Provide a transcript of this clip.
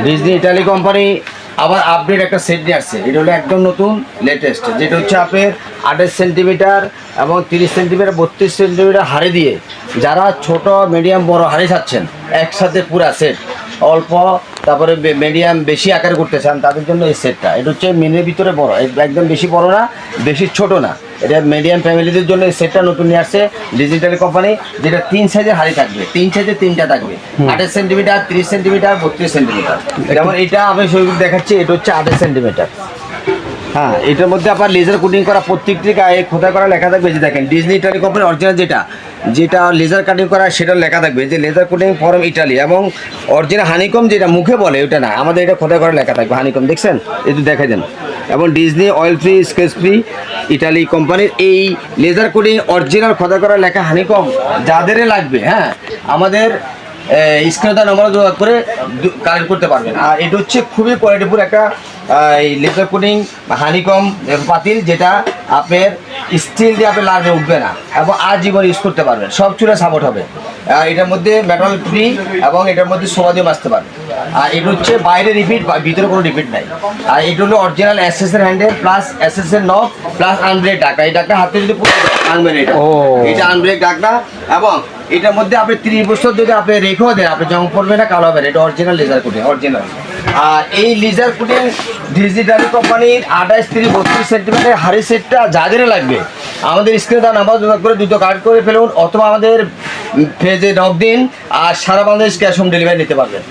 Disney Italy company আবার update একটা set নিয়ে আসছে। এটা হলো একদম নতুন লেটেস্ট, যেটা হচ্ছে আপনার 28 সেন্টিমিটার এবং 30 সেন্টিমিটার 32 সেন্টিমিটার হাড়ি দিয়ে যারা ছোট মিডিয়াম বড় হাড়ি চাচ্ছেন একসাথে পুরা সেট, অল্প তারপরে মিডিয়াম বেশি আকার করতে চান তাদের জন্য এই সেটটা। এটা হচ্ছে মিনের ভিতরে বড়, একদম বেশি বড় না বেশি ছোট না, এটা মিডিয়াম ফ্যামিলিদের জন্য এই সেটটা নতুন নিয়ে আসছে ডিজিটাল কোম্পানি। যেটা 3 সাইজের হাড়ি থাকবে, 3 সাইজে 3টা থাকবে, 28 সেন্টিমিটার, 30 সেন্টিমিটার, 32 সেন্টিমিটার। যেমন এটা আমি ছবি দেখাচ্ছি, এটা হচ্ছে 28 সেন্টিমিটার। হ্যাঁ, এটার মধ্যে আপনার লেজার কোটিং করা প্রত্যেকটি গায়ে খোদাই করা লেখা থাকবে। যে দেখেন ডিজনি ইটালি কোম্পানি অরিজিনাল যেটা লেজার কাটিং করা সেটা লেখা থাকবে যে লেজার কোটিং ফরম ইটালি, এবং অরিজিনাল হানিকম যেটা মুখে বলে ওটা না, আমাদের এটা খোদাই করা লেখা থাকবে হানিকম, দেখছেন একটু দেখে দেন। এবং Disney oil free sketch free Italy কোম্পানির এই লেজার কোটিং অরিজিনাল খোদাই করা লেখা হানিকম যাদের লাগবে, হ্যাঁ আমাদের স্ক্রিনে নম্বর যোগাযোগ করে কালেক্ট করতে পারবেন। আর এটা হচ্ছে খুবই কোয়ালিটিফুল একটা এই লেজার কোটিং হানিকম পাতিল, যেটা আপনার স্টিল দিয়ে আপনার লার্জে উঠবে না এবং আজীবন ইউজ করতে পারবেন, সব চুলে সাপোর্ট হবে। এটার মধ্যে মেটাল ফ্রি এবং এটার মধ্যে সোয়া দিয়ে বাঁচতে পারবে। আর এটা হচ্ছে বাইরে রিপিট, ভিতরে কোনো রিপিট নাই। আর এটা হলো অরিজিনাল এসএসের হ্যান্ডেল প্লাস এসএসের নব প্লাস আনব্রেক ডাকনা। এই ডাকনা হাতে যদি পুরো আনবেন, এটা আনব্রেক ডাকনা। এবং এটার মধ্যে আপনি 30 বছর যদি আপনি রেখেও দেন, আপনি জং পড়বে না, কালো হবে না। এটা অরিজিনাল লেজার কোটিং, অরিজিনাল। আর এই লেজার কোটিং ডিজিটাল কোম্পানির 28, 30, 32 সেন্টিমিটার হাড়ি সেটটা যাদের লাগবে আমাদের স্ক্রিনে দেওয়া নাম্বার যোগাযোগ করে দ্রুত কার্ড করে ফেলুন, অথবা আমাদের পেজে নক দিন। আর সারা বাংলাদেশ ক্যাশ হোম ডেলিভারি নিতে পারবেন।